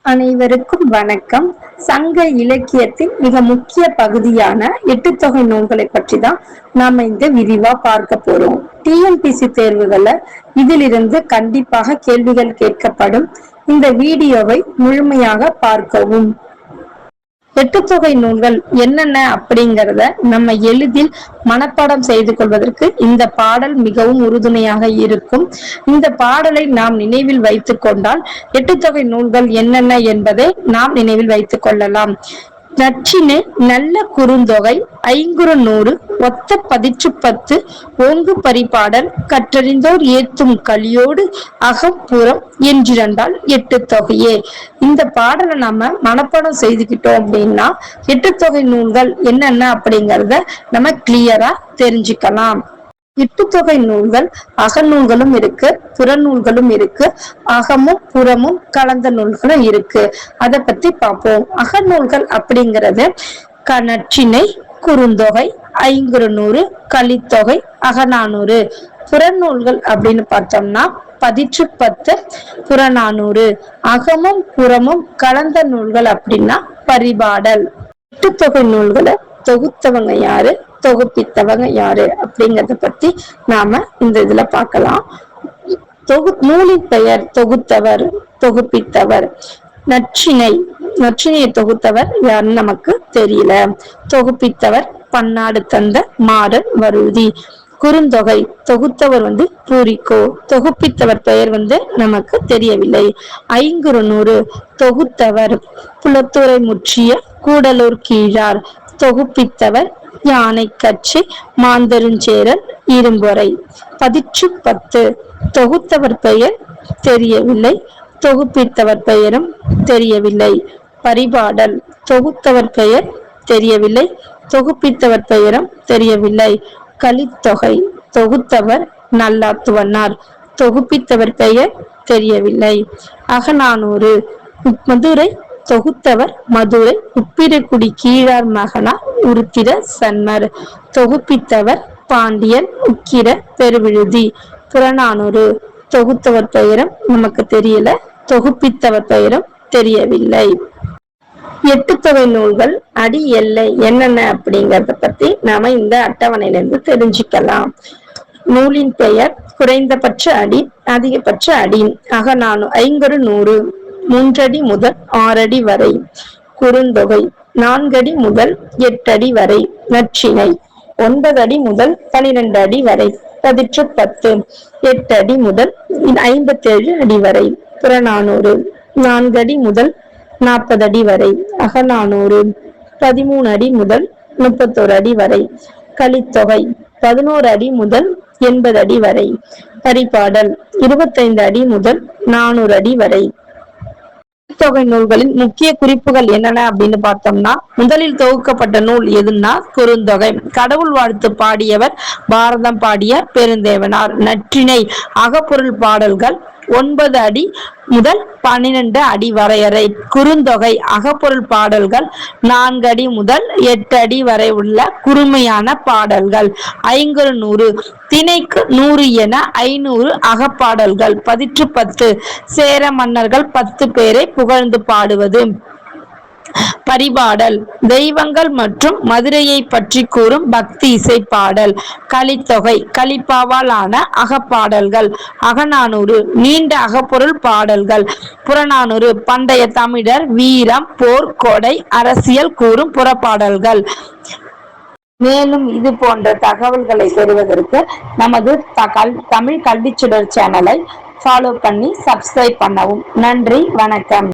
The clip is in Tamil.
அனைவருக்கும் வணக்கம். சங்க இலக்கியத்தின் மிக முக்கிய பகுதியான எட்டுத்தொகை நூல்களை பற்றி தான் நாம இந்த விரிவா பார்க்க போறோம். டிஎன்பிசி தேர்வுகள்ல இதிலிருந்து கண்டிப்பாக கேள்விகள் கேட்கப்படும். இந்த வீடியோவை முழுமையாக பார்க்கவும். எட்டுத்தொகை நூல்கள் என்னென்ன அப்படிங்கிறத நம்ம எளிதில் மனப்பாடம் செய்து கொள்வதற்கு இந்த பாடல் மிகவும் உறுதுணையாக இருக்கும். இந்த பாடலை நாம் நினைவில் வைத்துக் கொண்டால் எட்டுத்தொகை நூல்கள் என்னென்ன என்பதை நாம் நினைவில் வைத்துக் கொள்ளலாம். நற்றினை, நல்ல குறுந்தொகை, ஐங்குறு நூறு, ஒத்த பதிற்று 10, ஓங்கு பரிபாடல், கற்றறிந்தோர் ஏத்தும் கலியோடு அகப்புறம் என்றிரண்டால் எட்டு தொகையே. இந்த பாடலை நாம மனப்பாடம் செய்துக்கிட்டோம் அப்படின்னா எட்டுத்தொகை நூல்கள் என்னென்ன அப்படிங்கறத நம்ம கிளியரா தெரிஞ்சுக்கலாம். எட்டுத்தொகை நூல்கள் அகநூல்களும் இருக்கு, புறநூல்களும் இருக்கு, அகமும் புறமும் கலந்த நூல்களும் இருக்கு. அதை பத்தி பார்ப்போம். அகநூல்கள் அப்படிங்கிறது நற்றினை, குறுந்தொகை, ஐங்குறு நூறு, கலித்தொகை, அகநானூறு. புறநூல்கள் அப்படின்னு பார்த்தோம்னா பதிற்று 10, புறநானூறு. அகமும் புறமும் கலந்த நூல்கள் அப்படின்னா பரிபாடல். எட்டுத்தொகை நூல்களை தொகுத்தவங்க யாரு, தொகுப்பித்தவங்க யாரு அப்படிங்கறத பத்தி நாம இந்த இதுல பார்க்கலாம். நூலின் பெயர் தொகுத்தவர், தொகுப்பித்தவர். நற்றினையை தொகுத்தவர் யாருன்னு நமக்கு தெரியல. தொகுப்பித்தவர் பன்னாடு தந்த மாறன் வருதி. குறுந்தொகை தொகுத்தவர் பூரிக்கோ. தொகுப்பித்தவர் பெயர் நமக்கு தெரியவில்லை. ஐங்குறு நூறு தொகுத்தவர் புலத்துறை முற்றிய கூடலூர் கீழார். தொகுப்பித்தவர் யானை கட்சி மாந்தருஞ்சேரல் இரும்பொறை. பதிற்று 10 தொகுத்தவர் பெயர் தெரியவில்லை, தொகுப்பித்தவர் பெயரும் தெரியவில்லை. பரிபாடல் தொகுத்தவர் பெயர் தெரியவில்லை, தொகுப்பித்தவர் பெயரும் தெரியவில்லை. கலித்தொகை தொகுத்தவர் நல்லாத்துவனார், தொகுப்பித்தவர் பெயர் தெரியவில்லை. அகநானூறு மதுரை தொகுத்தவர் மதுரை உப்பிரக்குடி கீழார் மகனார் உருத்திர சன்மர். தொகுப்பித்தவர் பாண்டியன் உக்கிர பெருவிழுதி. புறநானூறு தொகுத்தவர் பெயரும் நமக்கு தெரியல, தொகுப்பித்தவர் பெயரும் தெரியவில்லை. எட்டுத்தொகை நூல்கள் அடி எல்லை என்னென்ன அப்படிங்கறத பத்தி நாம இந்த அட்டவணையிலிருந்து தெரிஞ்சுக்கலாம். நூலின் பெயர், குறைந்தபட்ச அடி, அதிகபட்ச அடி. ஐங்குறு நூறு 3 அடி முதல் 6 அடி வரை. குறுந்தொகை 4 அடி முதல் 8 அடி வரை. நற்றினை 9 அடி முதல் 12 அடி வரை. பதிற்று 10 8 அடி முதல் 57 அடி வரை. புறநானூறு 4 அடி முதல் 40 அடி வரை. அகநானூறு 13 அடி முதல் 31 அடி வரை. கலித்தொகை 11 அடி முதல் 80 அடி வரை. பரிபாடல் 25 அடி முதல் 400 அடி வரை. தொகை நூல்களின் முக்கிய குறிப்புகள் என்னென்ன அப்படின்னு பார்த்தோம்னா, முதலில் தொகுக்கப்பட்ட நூல் எதுன்னா குறுந்தொகை. கடவுள் வாழ்த்து பாடியவர் பாரதம் பாடிய பெருந்தேவனார். நற்றினை அகப்பொருள் பாடல்கள் 9 அடி முதல் 12 அடி வரையறை. குறுந்தொகை அகப்பொருள் பாடல்கள் 4 அடி முதல் 8 அடி வரை உள்ள குறுமையான பாடல்கள். ஐங்குறு நூறு திணைக்கு 100 என 500 அகப்பாடல்கள். பதிற்று 10 சேர மன்னர்கள் 10 பேரை புகழ்ந்து பாடுவது. பரிபாடல் தெய்வங்கள் மற்றும் மதுரையை பற்றி கூறும் பக்தி இசை பாடல். கலித்தொகை கலிப்பாவால் ஆன அகப்பாடல்கள். அகநானூறு நீண்ட அகப்பொருள் பாடல்கள். புறநானூறு பண்டைய தமிழர் வீரம், போர், கொடை, அரசியல் கூறும் புறப்பாடல்கள். மேலும் இது போன்ற தகவல்களை பெறுவதற்கு நமது தமிழ் கல்வி சுடர் சேனலை ஃபாலோ பண்ணி சப்ஸ்கிரைப் பண்ணவும். நன்றி, வணக்கம்.